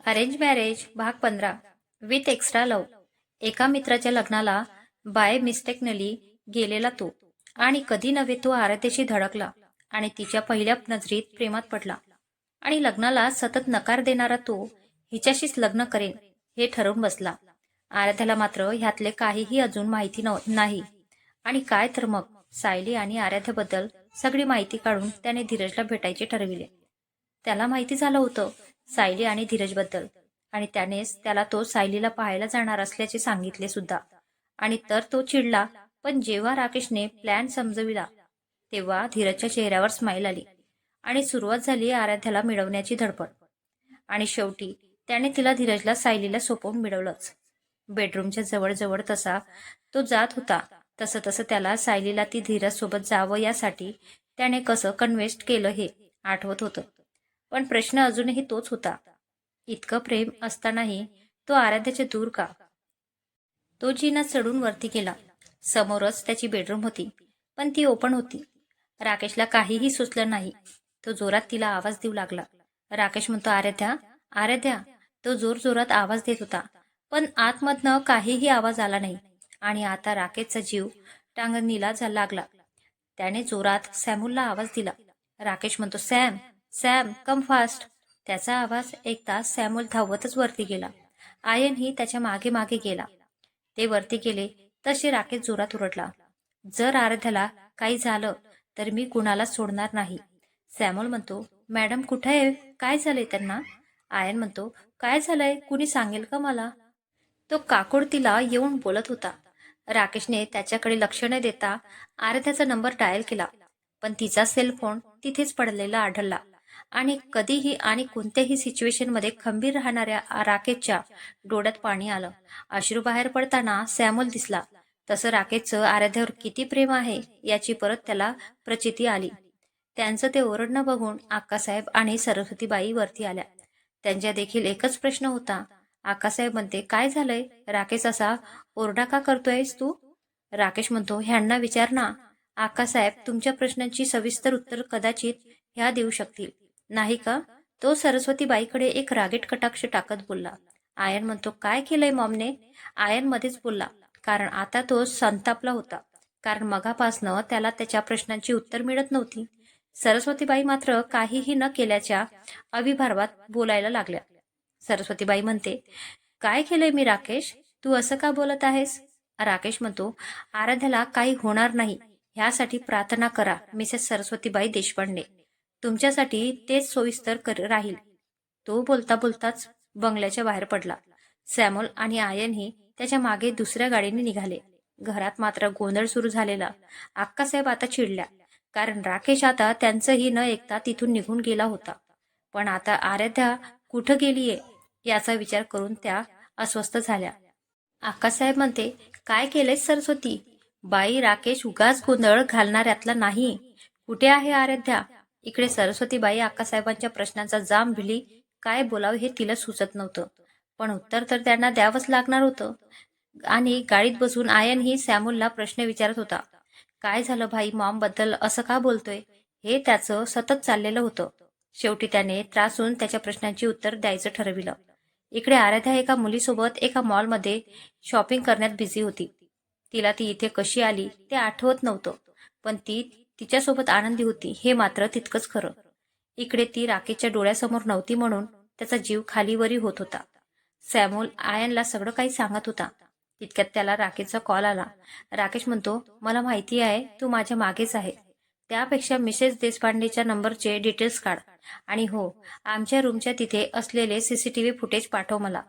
Arrange marriage भाग 15 with extra लव. एका मित्राच्या लग्नाला बाय मिस्टेकनली गेलेला तो आणि कधी नव्हे तो आराध्याशी धडकला आणि तिच्या पहिल्या नजरेत प्रेमात पडला आणि लग्नाला सतत नकार देणारा तो हिच्याशीच लग्न करेन हे ठरवून बसला. आराध्याला मात्र ह्यातले काहीही अजून माहिती नाही आणि काय तर मग सायली आणि आराध्याबद्दल सगळी माहिती काढून त्याने धीरजला भेटायचे ठरविले. त्याला माहिती झालं होतं सायली आणि धीरजबद्दल आणि त्यानेच त्याला तो सायलीला पाहायला जाणार असल्याचे सांगितले सुद्धा. आणि तर तो चिडला, पण जेव्हा राकेशने प्लॅन समजविला तेव्हा धीरजच्या चेहऱ्यावर स्माईल आली आणि सुरुवात झाली आराध्याला मिळवण्याची धडपड. आणि शेवटी त्याने तिला धीरजला सायलीला सोपवून मिळवलंच. बेडरूमच्या जवळजवळ तसा तो जात होता तसं तसं त्याला सायलीला ती धीरज सोबत जावं यासाठी त्याने कसं कन्व्हेस्ट केलं हे आठवत होतं. पण प्रश्न अजूनही तोच होता, इतकं प्रेम असतानाही तो आराध्याच्या दूर का? तो जिना चढून वरती गेला. समोरच त्याची बेडरूम होती, पण ती ओपन होती. राकेशला काहीही सुचलं नाही. तो जोरात तिला आवाज देऊ लागला. राकेश म्हणतो, आराध्या आराध्या. तो जोर जोरात आवाज देत होता, पण आतमधनं काहीही आवाज आला नाही. आणि आता राकेशचा जीव टांगणीला लागला. त्याने जोरात सॅमुलला आवाज दिला. राकेश म्हणतो, सॅम सॅम कम फास्ट. त्याचा आवाज ऐकताच सॅम्युल धावतच वरती गेला. आयनही त्याच्या मागे मागे गेला. ते वरती गेले तसे राकेश जोरात ओरडला, जर आराध्याला काही झालं तर मी कुणाला सोडणार नाही. सॅम्युल म्हणतो, मॅडम कुठे आहे? काय झालंय त्यांना? आयन म्हणतो, काय झालंय कुणी सांगेल का मला? तो काकुडतीला येऊन बोलत होता. राकेशने त्याच्याकडे लक्ष न देता आराध्याचा नंबर डायल केला, पण तिचा सेलफोन तिथेच पडलेला आढळला. आणि कधीही आणि कोणत्याही सिच्युएशनमध्ये खंबीर राहणाऱ्या राकेशच्या डोळ्यात पाणी आलं. अश्रू बाहेर पडताना सॅम्युल दिसला. तसं राकेशचं आराध्यावर किती प्रेम आहे याची परत त्याला प्रचिती आली. त्यांचं ते ओरडणं बघून आक्कासाहेब आणि सरस्वतीबाई वरती आल्या. त्यांच्या देखील एकच प्रश्न होता. आक्कासाहेब म्हणते, काय झालंय? राकेश असा ओरडा का करतोयस तू? राकेश म्हणतो, ह्यांना विचार ना. आक्कासाहेब तुमच्या प्रश्नांची सविस्तर उत्तर कदाचित ह्या देऊ शकतील, नाही का? तो सरस्वतीबाईकडे एक रागीट कटाक्ष टाकत बोलला. आयन म्हणतो, काय केलंय मॉमने? आयन मध्येच बोलला, कारण आता तो संतापला होता, कारण मगापासनं त्याला त्याच्या प्रश्नांची उत्तर मिळत नव्हती. सरस्वतीबाई मात्र काहीही न केल्याच्या अविभावात बोलायला लागल्या. सरस्वतीबाई म्हणते, काय केलंय मी राकेश? तू असं का बोलत आहेस? राकेश म्हणतो, आराध्याला काही होणार नाही ह्यासाठी प्रार्थना करा मिसेस सरस्वतीबाई देशपांडे. तुमच्यासाठी तेच सोयीस्कर राहील. तो बोलता बोलताच बंगल्याच्या बाहेर पडला. सॅम्युल आणि आयनही त्याच्या मागे दुसऱ्या गाडीने निघाले. घरात मात्र गोंधळ सुरू झालेला. आक्कासाहेब आता चिडल्या, कारण राकेश आता त्यांचंही न ऐकता तिथून निघून गेला होता. पण आता आराध्या कुठं गेलीये याचा विचार करून त्या अस्वस्थ झाल्या. आक्कासाहेब म्हणते, काय केलंय सरस्वती बाई? राकेश उगाच गोंधळ घालणाऱ्यातला नाही. कुठे आहे आराध्या? इकडे सरस्वतीबाई आक्कासाहेबांच्या प्रश्नांचा जाम भिली. काय बोलावं हे तिला सुचत नव्हतं, पण उत्तर तर त्यांना द्यावंच लागणार होतं. आणि गाडीत बसून आयनही सॅम्युलला प्रश्न विचारत होता. काय झालं भाई? मॉम बद्दल असं का बोलतोय? हे त्याचं सतत चाललेलं होतं. शेवटी त्याने त्रासून त्याच्या प्रश्नांची उत्तर द्यायचं ठरविलं. इकडे आराध्या एका मुलीसोबत एका मॉलमध्ये शॉपिंग करण्यात बिझी होती. तिला ती इथे कशी आली ते आठवत नव्हतं, पण ती तिच्यासोबत आनंदी होती हे मात्र तितकंच खरं. इकडे ती राकेशच्या डोळ्यासमोर नव्हती म्हणून त्याचा जीव खालीवरी होत होता. सॅम्युल आयनला सगळं काही सांगत होता. तितक्यात त्याला राकेशचा कॉल आला. राकेश म्हणतो, मला माहिती आहे तू माझ्या मागेच आहे. त्यापेक्षा मिसेस देशपांडेच्या नंबरचे डिटेल्स काढ आणि हो, आमच्या रूमच्या तिथे असलेले सीसीटीव्ही फुटेज पाठव मला.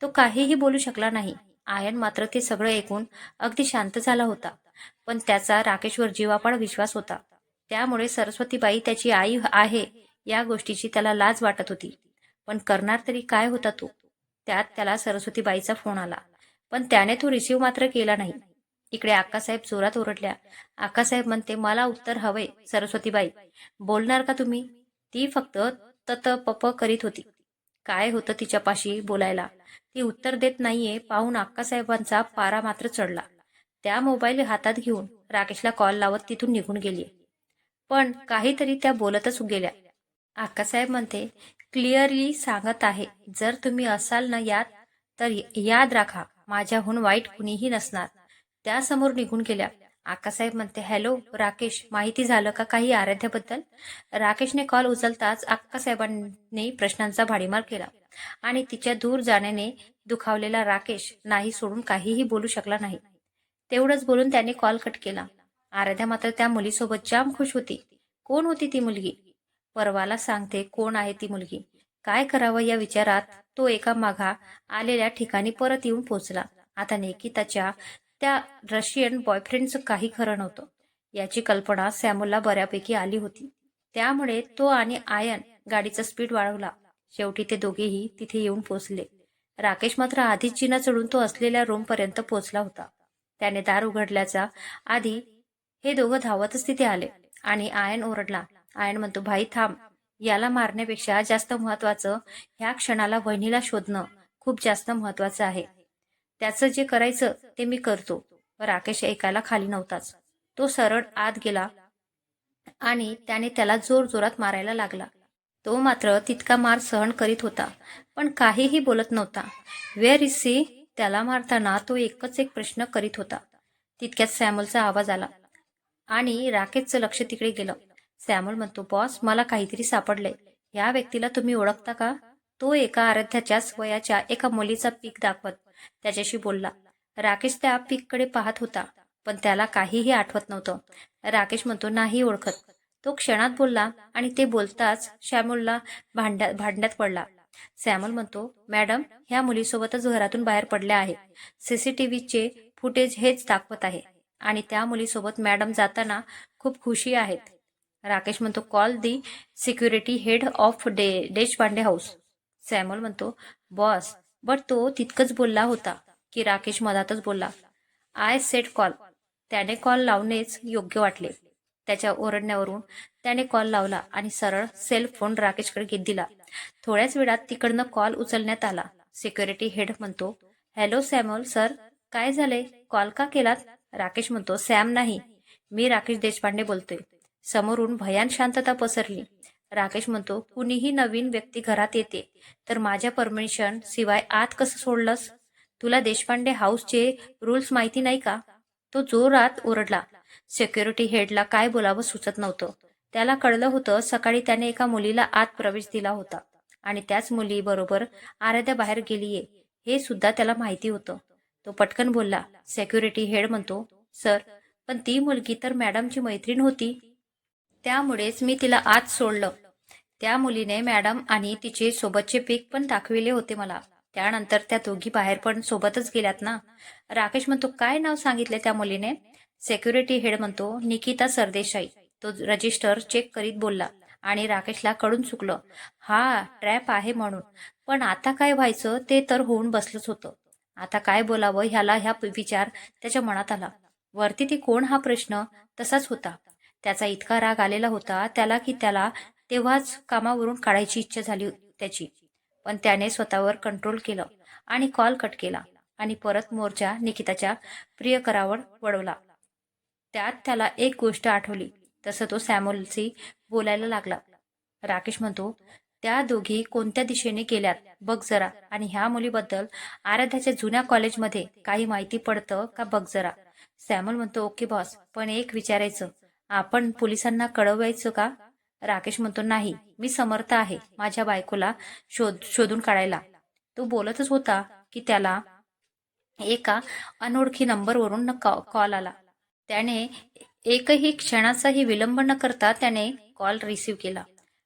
तो काहीही बोलू शकला नाही. आयन मात्र ते सगळं ऐकून अगदी शांत झाला होता, पण त्याचा राकेशवर जीवापाड विश्वास होता. त्यामुळे सरस्वतीबाई त्याची आई आहे या गोष्टीची त्याला लाज वाटत होती. पण करणार तरी काय होता तो? त्यात त्याला सरस्वतीबाईचा फोन आला, पण त्याने तो रिसीव्ह मात्र केला नाही. इकडे आक्कासाहेब जोरात ओरडल्या. आक्कासाहेब म्हणते, मला उत्तर हवंय सरस्वतीबाई. बोलणार का तुम्ही? ती फक्त तत पप करीत होती. काय होतं तिच्यापाशी बोलायला? ती उत्तर देत नाहीये पाहून आक्कासाहेबांचा पारा मात्र चढला. त्या मोबाईल हातात घेऊन राकेशला कॉल लावत तिथून निघून गेली. पण काहीतरी त्या बोलतच गेल्या. आक्कासाहेब म्हणते, क्लिअरली सांगत आहे, जर तुम्ही असाल ना यात तर याद राखा, माझ्याहून वाईट कुणीही नसणार. त्या समोर निघून गेल्या. आक्कासाहेब म्हणते, हॅलो राकेश, माहिती झालं का काही आराध्याबद्दल? राकेशने कॉल उचलताच आक्कासाहेबांनी प्रश्नांचा भाडीमार केला आणि तिच्या दूर जाण्याने दुखावलेला राकेश नाही सोडून काहीही बोलू शकला नाही. तेवढंच बोलून त्याने कॉल कट केला. आराध्या मात्र त्या मुलीसोबत जाम खुश होती. कोण होती ती मुलगी? परवाला सांगते कोण आहे ती मुलगी. काय करावं या विचारात तो एका मागा आलेल्या ठिकाणी परत येऊन पोहोचला. आता निकिताच्या त्या रशियन बॉयफ्रेंडचं काही खरं नव्हतं याची कल्पना सॅम्युलला बऱ्यापैकी आली होती. त्यामुळे तो आणि आयन गाडीचा स्पीड वाढवला. शेवटी ते दोघेही तिथे येऊन पोहोचले. राकेश मात्र आधीच जिना चढून तो असलेल्या रूमपर्यंत पोहोचला होता. त्याने दार उघडल्याचा आधी हे दोघं धावतच तिथे आले आणि आयन ओरडला. आयन म्हणतो, भाई थांब, याला मारण्यापेक्षा जास्त महत्वाचं ह्या क्षणाला वहिनीला शोधणं खूप जास्त महत्वाचं आहे. त्याचं जे करायचं ते मी करतो. राकेश ऐकायला खाली नव्हताच. तो सरळ आत गेला आणि त्याने त्याला जोर जोरात मारायला लागला. तो मात्र तितका मार सहन करीत होता, पण काहीही बोलत नव्हता. Where is C? त्याला मारताना तो एकच एक प्रश्न करीत होता. तितक्यात सॅम्युलचा आवाज आला आणि राकेशचं लक्ष तिकडे गेलं. सॅम्युल म्हणतो, बॉस, मला काहीतरी सापडलंय. या व्यक्तीला तुम्ही ओळखता का? तो एका आराध्याच्याच वयाच्या एका मुलीचा पीक दाखवत त्याच्याशी बोलला. राकेश त्या पीककडे पाहत होता, पण त्याला काहीही आठवत नव्हतं. राकेश म्हणतो, नाही ओळखत. तो क्षणात बोलला आणि ते बोलताच सॅम्युलला भांडण्यात पडला. सॅम्युल म्हणतो, मॅडम, ह्या मुलीसोबतच घरातून बाहेर पडल्या आहे. सीसीटीव्हीचे फुटेज हेच दाखवत आहे आणि त्या मुलीसोबत मॅडम जाताना खूप खुशी आहेत. राकेश म्हणतो, call the security head of Deshpande house. Samuel म्हणतो, बॉस, बट तो तितकंच बोलला होता की राकेश मधातच बोलला. I said call. त्याने कॉल लावणेच योग्य वाटले. त्याच्या ओरडण्यावरून त्याने कॉल लावला आणि सरळ सेल फोन राकेशकडे दिला. थोड्याच वेळात तिकडनं कॉल उचलण्यात आला. सिक्युरिटी हेड म्हणतो, हॅलो सॅम्युल सर, काय झालंय? कॉल का केलात? राकेश म्हणतो, सॅम नाही, मी राकेश देशपांडे बोलतोय. समोरून भयान शांतता पसरली. राकेश म्हणतो, कुणीही नवीन व्यक्ती घरात येते तर माझ्या परमिशन शिवाय आत कसं सोडलंस? तुला देशपांडे हाऊसचे रूल्स माहिती नाही का? तो जोरात ओरडला. सिक्युरिटी हेडला काय बोलावं सुचत नव्हतं. त्याला कळलं होतं सकाळी त्याने एका मुलीला आत प्रवेश दिला होता आणि त्याच मुलीबरोबर आराध्या बाहेर गेलीये हे सुद्धा त्याला माहिती होतं. तो पटकन बोलला. सिक्युरिटी हेड म्हणतो, सर, पण ती मुलगी तर मॅडमची मैत्रीण होती. त्यामुळेच मी तिला आत सोडलं. त्या मुलीने मॅडम आणि तिचे सोबतचे पीक पण दाखविले होते मला. त्यानंतर त्या दोघी बाहेर पण सोबतच गेल्यात ना. राकेश म्हणतो, काय नाव सांगितले त्या मुलीने? सिक्युरिटी हेड म्हणतो, निकिता सरदेसाई. तो रजिस्टर चेक करीत बोलला आणि राकेशला कळून चुकलं. हा ट्रॅप आहे म्हणून. पण आता काय व्हायचं ते तर होऊन बसलंच होतं. आता काय बोलावं ह्या विचार त्याच्या मनात आला. वरती ती कोण हा प्रश्न तसाच होता. त्याचा इतका राग आलेला होता त्याला की त्याला तेव्हाच कामावरून काढायची इच्छा झाली त्याची. पण त्याने स्वतःवर कंट्रोल केलं आणि कॉल कट केला आणि परत मोर्चा निकिताच्या प्रियकरावर वळवला. त्यात त्याला एक गोष्ट आठवली. तसं तो सॅम्युलशी बोलायला लागला. राकेश म्हणतो, त्या दोघी कोणत्या दिशेने गेल्यात बघ जरा, आणि ह्या मुलीबद्दल आराध्याच्या जुन्या कॉलेजमध्ये काही माहिती पडतं का बघ जरा. सॅम्युल म्हणतो, ओके बॉस, पण एक विचारायचं, आपण पोलिसांना कळवायचं का? राकेश म्हणतो, नाही, मी समर्थ आहे माझ्या बायकोला शोधून काढायला. तो बोलतच होता की त्याला एका अनोळखी नंबरवरून कॉल आला. त्याने एकही क्षणाचाही विलंब न करता त्याने कॉल रिसीव्ह केला.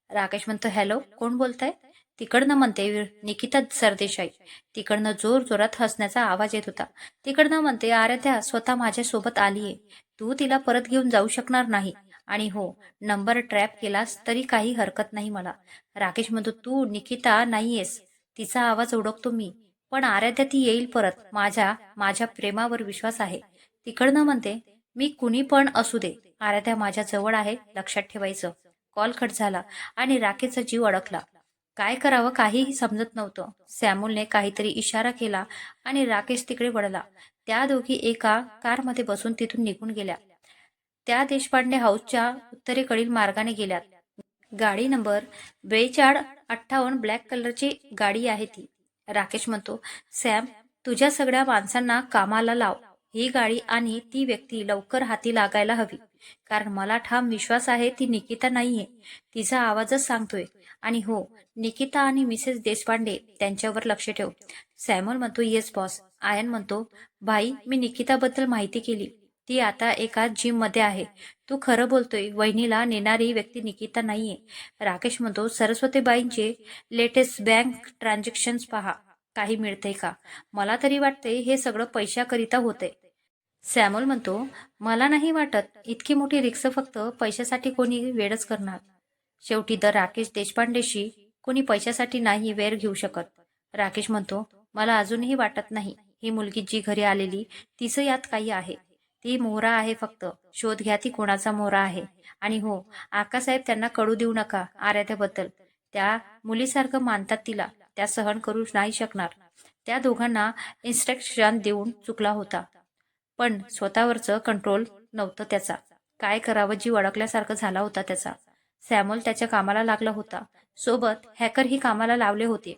राकेश म्हणतो, हॅलो, कोण बोलताय? तिकडनं म्हणते निकिता सरदेसाई. तिकडनं जोर जोरात हसण्याचा आवाज येत होता. तिकडनं म्हणते, आराध्या स्वतः माझ्यासोबत आलीये. तू तिला परत घेऊन जाऊ शकणार नाही आणि हो, नंबर ट्रॅप केलास तरी काही हरकत नाही मला. राकेश म्हणतो, तू निकिता नाहीयेस. तिचा आवाज ओळखतो मी, पण आराध्या ती येईल परत. माझ्या प्रेमावर विश्वास आहे. तिकडनं म्हणते, मी कुणी पण असू दे, आराध्या माझ्या जवळ आहे, लक्षात ठेवायचं. कॉल कट झाला आणि राकेशचा जीव अडकला. काय करावं काहीही समजत नव्हतं. सॅम्युलने काहीतरी इशारा केला आणि राकेश तिकडे वळला. त्या दोघी एका कारमध्ये बसून तिथून निघून गेल्या. त्या देशपांडे हाऊसच्या उत्तरेकडील मार्गाने गेल्यात. गाडी नंबर 4258 ब्लॅक कलरची गाडी आहे ती. राकेश म्हणतो, सॅम, तुझ्या सगळ्या माणसांना कामाला लाव. ही गाडी आणि ती व्यक्ती लवकर हाती लागायला हवी. कारण मला ठाम विश्वास आहे ती निकिता नाहीये. तिचा आवाजच सांगतोय. आणि हो, निकिता आणि मिसेस देशपांडे त्यांच्यावर लक्ष ठेव. सॅम्युअल म्हणतो, येस बॉस. आयन म्हणतो, भाई, मी निकिताबद्दल माहिती केली. ती आता एका जिम मध्ये आहे. तू खरं बोलतोय. वहिनीला नेणारी व्यक्ती निकिता नाहीये. राकेश म्हणतो, सरस्वतीबाईंचे लेटेस्ट बँक ट्रान्झॅक्शन्स पहा. काही मिळतंय का? मला तरी वाटतंय हे सगळं पैशाकरिता होतंय. सॅम्युअल म्हणतो, मला नाही वाटत. इतकी मोठी रिक्स फक्त पैशासाठी कोणी वेळच करणार. शेवटी तर राकेश देशपांडेशी कोणी पैशासाठी नाही वेळ घेऊ शकत. राकेश म्हणतो, मला अजूनही वाटत नाही. ही मुलगी जी घरी आलेली तिचं यात काही आहे. ती मोहरा आहे फक्त. शोध घ्या ती कोणाचा मोहरा आहे. आणि हो, आकासाहेब त्यांना कळू देऊ नका आराध्याबद्दल. त्या मुलीसारखं मानतात तिला. त्या सहन करू नाही शकणार. त्या दोघांना इन्स्ट्रक्शन देऊन चुकला होता. पण स्वतःवरचं कंट्रोल नव्हतं त्याचा. काय करावं जीव अडकल्यासारखं झाला होता त्याचा. सॅम्युअल त्याच्या कामाला लागला होता. सोबत हॅकरही कामाला लावले होते.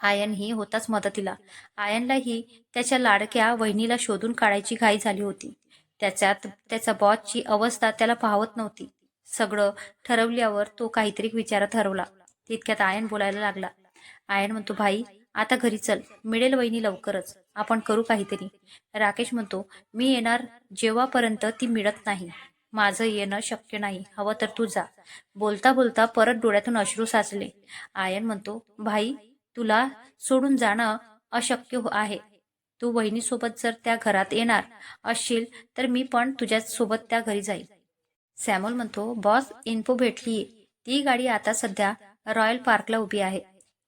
आयनही होताच मदतीला. आयनलाही त्याच्या लाडक्या वहिनीला शोधून काढायची घाई झाली होती. त्याच्यात त्याचा बॉसची अवस्था त्याला पाहवत नव्हती. सगळं ठरवल्यावर तो काहीतरी विचारात ठरवला. तितक्यात आयन बोलायला लागला. आयन म्हणतो, भाई, आता घरी चल. मिळेल वहिनी लवकरच. आपण करू काहीतरी. राकेश म्हणतो, मी येणार जेव्हापर्यंत ती मिळत नाही. माझं येणं शक्य नाही. हवं तर तू जा. बोलता बोलता परत डोळ्यातून अश्रू साचले. आयन म्हणतो, भाई, तुला सोडून जाणं अशक्य आहे. तू वहिनीसोबत जर त्या घरात येणार असशील तर मी पण तुझ्यासोबत त्या घरी जाईल. सॅम्युअल म्हणतो, बॉस, इन्फो भेटलीये. ती गाडी आता सध्या रॉयल पार्कला उभी आहे.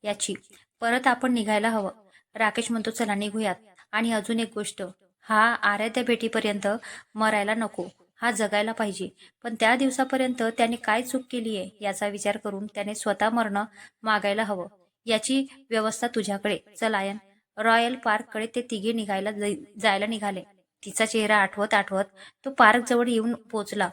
याची परत आपण निघायला हवं. राकेश म्हणतो, चला निघूयात. आणि अजून एक गोष्ट, हा आराध्या भेटीपर्यंत मरायला नको. हा जगायला पाहिजे. पण त्या दिवसापर्यंत त्याने काय चूक केली आहे याचा विचार करून त्याने स्वतः मरणं मागायला हवं. याची व्यवस्था तुझ्याकडे. चल आयन. रॉयल पार्ककडे ते तिघे जायला निघाले. तिचा चेहरा आठवत आठवत तो पार्क जवळ येऊन पोचला.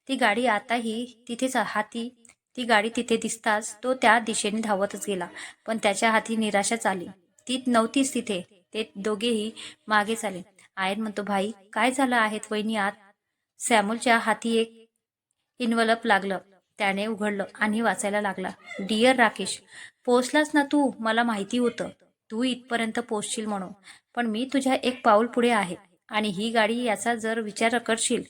ती गाडी आताही तिथेच हाती ती गाडी तिथे दिसताच तो त्या दिशेने धावतच गेला. पण त्याच्या हाती निराशाच आली. ती नव्हतीच तिथे. ते दोघेही मागेच आले. आयन म्हणतो, भाई, काय झालं आहेत वहिनी आत? सॅम्युअलच्या हाती एक इन्व्हलप लागलं. त्याने उघडलं आणि वाचायला लागला. डिअर राकेश, पोचलास ना तू? मला माहिती होतं तू इथपर्यंत पोचशील म्हणून. पण मी तुझ्या एक पाऊल पुढे आहे. आणि ही गाडी, याचा जर विचार करशील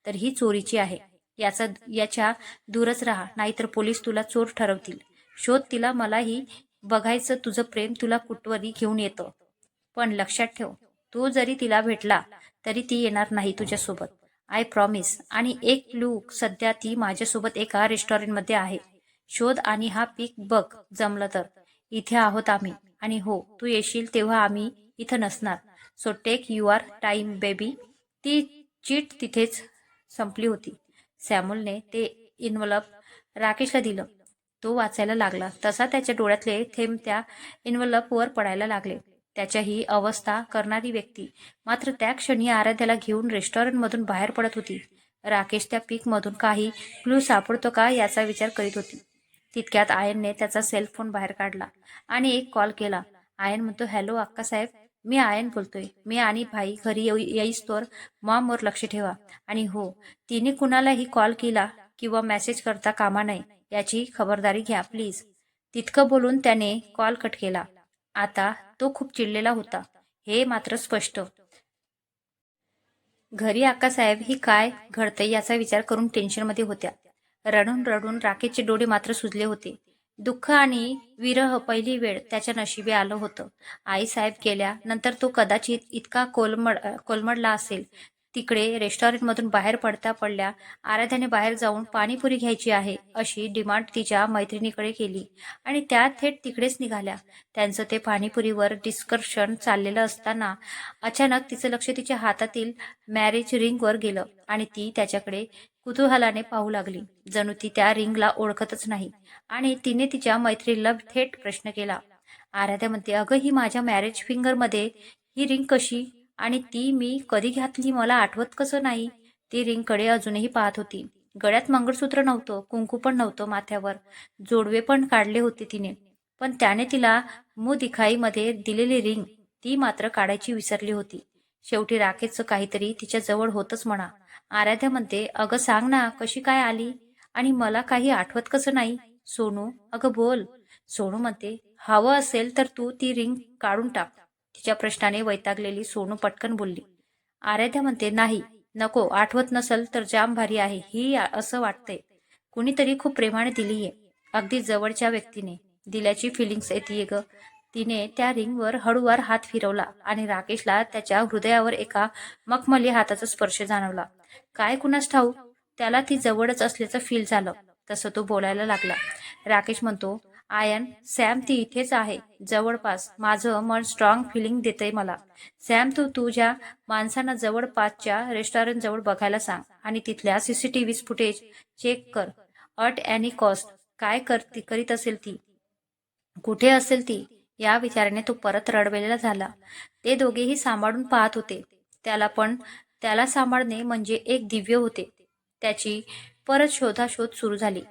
तर ही चोरीची आहे. याच्या दूरच राहा, नाहीतर पोलीस तुला चोर ठरवतील. शोध तिला. मलाही बघायचं तुझं प्रेम तुला कुठवरी घेऊन येतं. पण लक्षात ठेव, तू जरी तिला भेटला तरी ती येणार नाही तुझ्यासोबत. I promise. आणि एक क्लू, सध्या ती माझ्यासोबत एका रेस्टॉरंटमध्ये आहे. शोध आणि हा पीक बघ. जमलं तर. इथे आहोत आम्ही. आणि हो, तू येशील तेव्हा आम्ही इथं नसणार. So take your time baby. ती चीट तिथेच संपली होती. सॅम्युअलने ते इन्व्हलप राकेशला दिलं. तो वाचायला लागला तसा त्याच्या डोळ्यातले थेंब त्या इन्व्हलपवर पडायला लागले. त्याच्या ही अवस्था करणारी व्यक्ती मात्र त्या क्षणी आराध्याला घेऊन रेस्टॉरंटमधून बाहेर पडत होती. राकेश त्या पीकमधून काही क्लू सापडतो का याचा विचार करीत होती. तितक्यात आयनने त्याचा सेलफोन बाहेर काढला आणि एक कॉल केला. आयन म्हणतो, हॅलो अक्कासाहेब, मी आयन बोलतोय. मी आणि भाई घरी येईस्तोवर मॉमवर लक्ष ठेवा. आणि हो, तिने कुणालाही कॉल केला किंवा मेसेज करता कामा नये याची खबरदारी घ्या प्लीज. तितकं बोलून त्याने कॉल कट केला. आता तो खूप चिडलेला होता, हे मात्र स्पष्ट. घरी अक्कासाहेब ही काय घडतंय याचा विचार करून टेन्शनमध्ये होत्या. रडून रडून राकेशचे डोळे मात्र सुजले होते. दुःख आणि विरह पहिली वेळ त्याच्या नशिबी आलं होतं. आईसाहेब गेल्या नंतर तो कदाचित इतका कोलमडला असेल. तिकडे रेस्टॉरंटमधून बाहेर पडल्या आराध्याने बाहेर जाऊन पाणीपुरी घ्यायची आहे अशी डिमांड तिच्या मैत्रिणीकडे केली आणि त्या थेट तिकडेच निघाल्या. त्यांचं ते पाणीपुरीवर डिस्कशन चाललेलं असताना अचानक तिचं लक्ष तिच्या हातातील मॅरेज रिंगवर गेलं आणि ती त्याच्याकडे कुतूहलाने पाहू लागली. जणू ती त्या रिंगला ओळखतच नाही. आणि तिने तिच्या मैत्रिणीला थेट प्रश्न केला. आराध्या म्हणते, अगं, ही माझ्या मॅरेज फिंगरमध्ये ही रिंग कशी? आणि ती मी कधी घातली मला आठवत कसं नाही? ती रिंगकडे अजूनही पाहत होती. गळ्यात मंगळसूत्र नव्हतं, कुंकू पण नव्हतं माथ्यावर. जोडवे पण काढले होते तिने, पण त्याने तिला मुँह दिखाईमध्ये दिलेली रिंग ती मात्र काढायची विसरली होती. शेवटी राकेशचं काहीतरी तिच्या जवळ होतच म्हणा. आराध्या म्हणते, अगं सांग ना, कशी काय आली? आणि मला काही आठवत कसं नाही? सोनू, अगं बोल. सोनू म्हणते, हवं असेल तर तू ती रिंग काढून टाक. तिच्या प्रश्नाने वैतागलेली सोनू पटकन बोलली. आराध्या म्हणते, नाही, नको, आठवत नसल तर जाम भारी आहे ही असं वाटतंय. कुणीतरी खूप प्रेमाने दिलीये, अगदी जवळच्या व्यक्तीने दिल्याची फिलिंग्स येते ग. तिने त्या रिंगवर हळूवार हात फिरवला आणि राकेशला त्याच्या हृदयावर एका मखमली हाताचा स्पर्श जाणवला. काय कुणास ठाऊक, त्याला ती जवळच असल्याचं फील झालं. तसं तो बोलायला लागला. राकेश म्हणतो, आयन, सॅम ती इथेच आहे, जवळपास. माझं मन स्ट्रॉंग फिलिंग देतंय मला. सॅम, तू तुझ्या माणसांना जवळपासच्या रेस्टॉरंट जवळ बघायला सांग आणि तिथल्या सीसीटीव्ही फुटेज चेक कर. अट एनी कॉस्ट. काय करीत असेल ती, कुठे असेल ती, या विचाराने तो परत रडवेला झाला. ते दोघेही सांभाळून पाहत होते त्याला, पण त्याला सांभाळणे म्हणजे एक दिव्य होते. त्याची परत शोधाशोध सुरू झाली.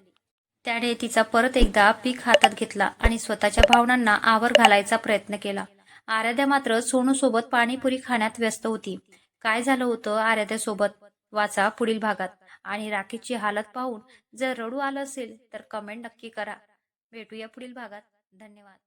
त्याने तिचा परत एकदा पीक हातात घेतला आणि स्वतःच्या भावनांना आवर घालायचा प्रयत्न केला. आराध्या मात्र सोनूसोबत पाणीपुरी खाण्यात व्यस्त होती. काय झालं होतं आराध्यासोबत, वाचा पुढील भागात. आणि राकेशची हालत पाहून जर रडू आलं असेल तर कमेंट नक्की करा. भेटूया पुढील भागात. धन्यवाद.